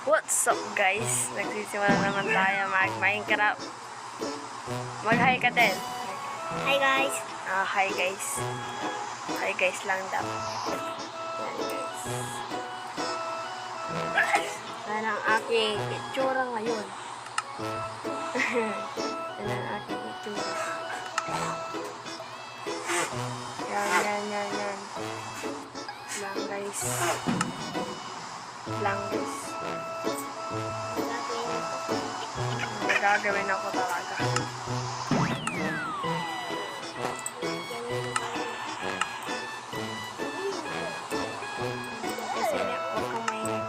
What's up guys? Nagsisimula naman tayo mag-Minecraft. Mag-hi ka din. Hi guys. Hi guys. Hi guys lang daw. Yan guys. Yan ang aking itsura ngayon. Yan ang aking itsura. Yan. Lang guys. Lang guys. Gagawin ako talaga. Kasi huwag kang mainit.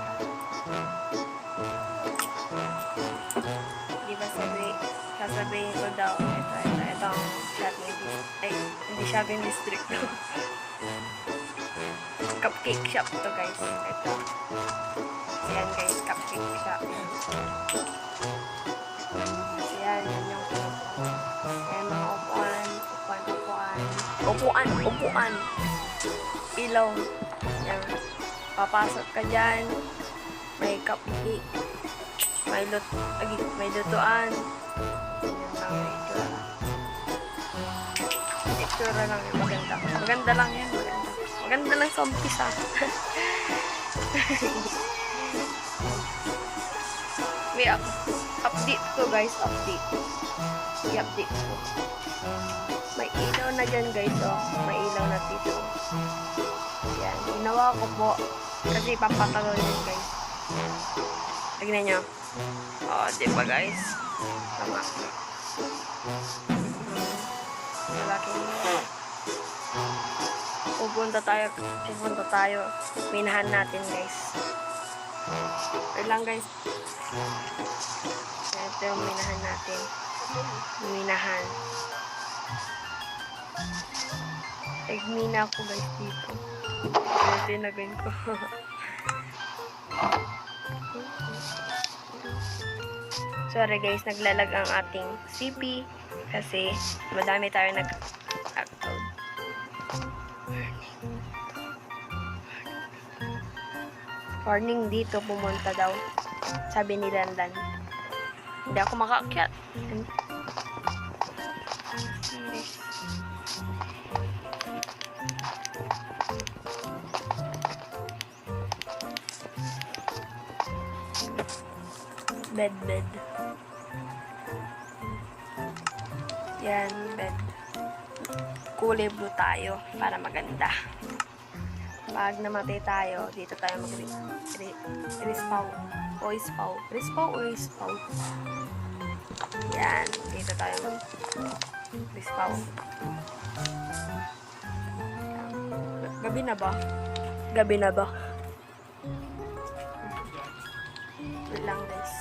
Di ba sasabihin ko daw, ito ang shopping district. Ay, hindi shopping district. Cupcake shop to guys. Ito. Ayan guys, cupcake shop. Ayan, yun yung ayan, mga upuan. Ilaw. Ayan. Papasok ka dyan. May cupcake. May lutuan. Ayan lang, itsura lang yun. Maganda lang yan. Maganda lang sa umpisa. May update ko guys, i-update ko. May ilaw na dyan guys, oh. May ilaw na dito. Yan, ginawa ko po kasi pampatalo yun guys. Tignan nyo. Diba guys? Tama. Malaki nyo. Pupunta tayo. Minahan natin guys. Wait lang guys. Ito yung minahan natin. Minahan. Nagmina ako guys dito. Ito yung nagawin ko. Sorry guys, naglalag ang ating CP kasi madami tayo nag-upload. Warning dito, pumunta daw. Sabi ni Landan. Hindi ako makaakyat. Bed. Yan, bed. Kulay blue tayo para maganda. Pag namatay tayo, dito tayo mag-respawn. Respawn. Yan, dito tayo mag-respawn. Gabi na ba? Wait lang guys.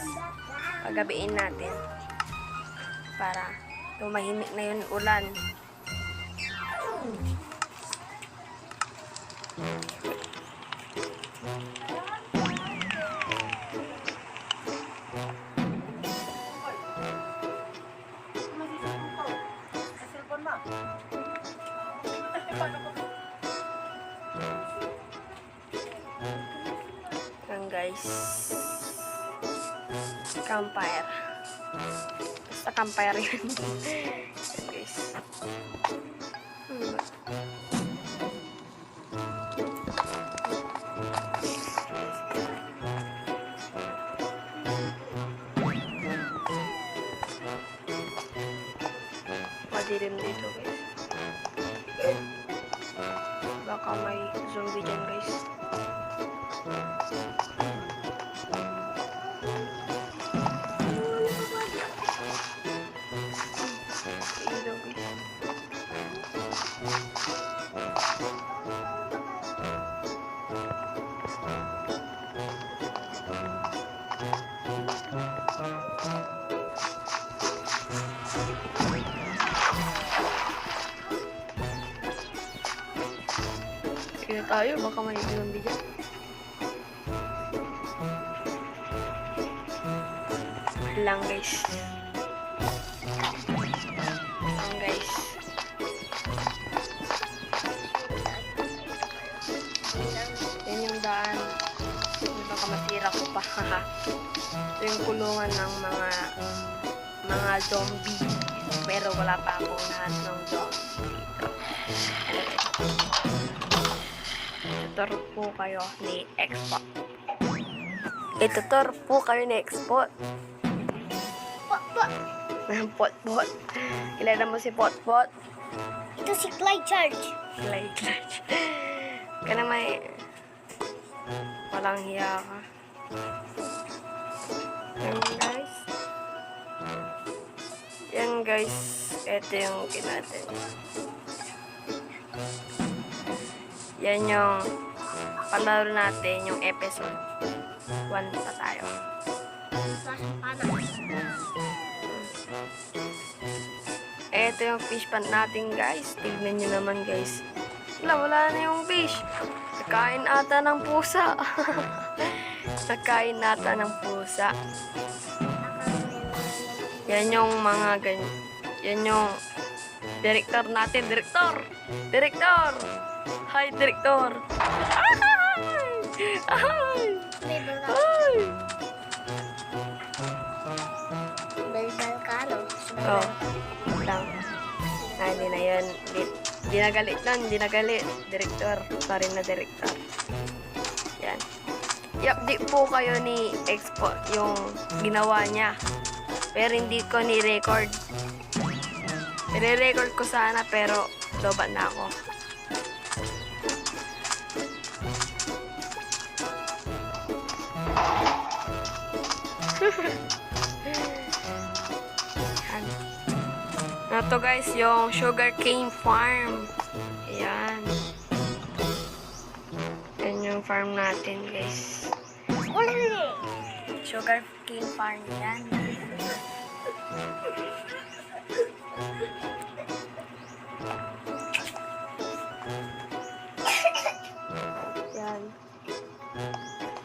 Pagabiin natin para tumahimik na yung ulan. Yan guys, campfire. Basta campfire yan. Yan guys. Madilim dito guys. Baka may zombie dyan guys. Sige tayo, baka may zombie dyan. Lang guys. Yan yung daan. Baka masira ko pa. Ito yung kulungan ng mga zombie. Pero wala pa akong lahat ng zombie dito. Ituturo po kayo ni Expot. Ituturo po kayo ni Expot. Potpot. Kilala mo si Potpot? Ito si Clyde Charge. Clyde Charge. Kana may walang hiya ka. Yan guys. Ito yung kinatin. Yan yung palaro natin yung episode 1 pa tayo. Ito yung fish pan natin guys. Tignan nyo naman guys. Wala na yung fish. Nakain ata ng pusa. Nakain ata ng pusa. Yan yung mga ganyan. Yan yung director natin. Director! Director! Hi, director! Ay! Ay! Ay! Balbal ka, no? Oh. Lang. Ah, hindi na yun. Hindi na galit nun. Hindi na galit. Director. Sorry na director. Yan. I-update po kayo ni Expo yung ginawa niya. Pero hindi ko ni-record. I-record ko sana pero lobat na ako. Ito guys, yung sugarcane farm. Ayan. Yan yung farm natin guys. Sugarcane farm yan. Yan.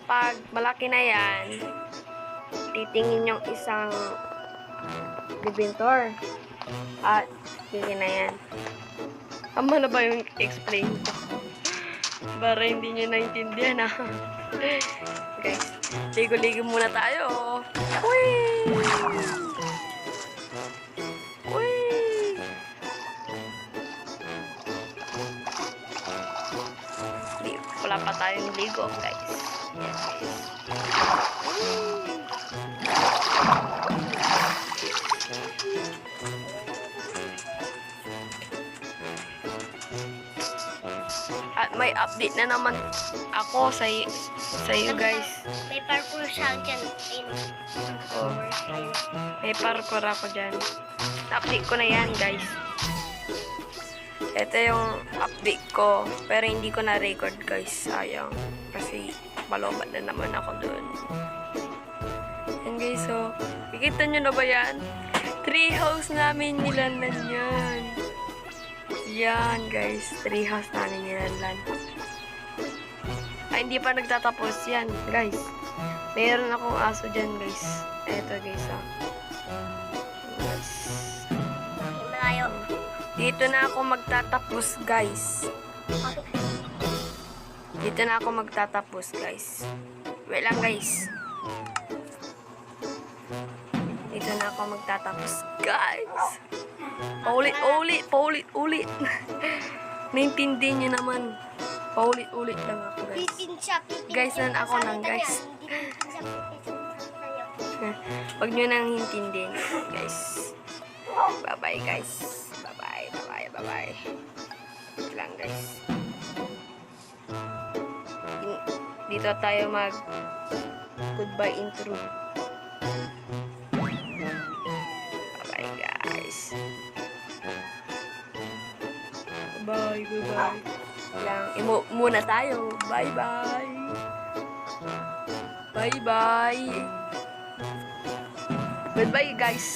Pag malaki na yan, titingin yung isang bibintor. At, hindi na yan. Tama na ba yung explain ko? Para hindi nyo naintindihan, ha? Guys, ligo-ligo muna tayo. Uy! Uy! Wala pa tayong ligo, guys. Yes, guys. At may update na naman ako sa iyo guys. May parkour siya dyan. Oh, may parkour ako dyan. Update ko na yan guys. Ito yung update ko. Pero hindi ko na-record guys. Sayang. Kasi malobat na naman ako doon. Yan guys, so. Kikita nyo na ba yan? Treehouse namin nilalan yan. Yan guys, treehouse namin nilalan. Ay, hindi pa nagtatapos yan guys. Meron akong aso dyan guys. Eto guys, ah. Yes. Malayo. Dito na ako magtatapos guys. Dito na ako magtatapos guys. Wait lang guys. Dito na ako magtatapos guys. Paulit-ulit. Naintindihan nyo naman. Paulit-ulit lang ako guys. Guys, nan ako lang guys. Huwag nyo nang hintindihin guys. Bye-bye guys. Bye-bye. Lang guys. Dito tayo mag goodbye intro. Bye-bye guys. Bye-bye. Lang, muna tayo. Bye-bye. Bye-bye. Goodbye guys.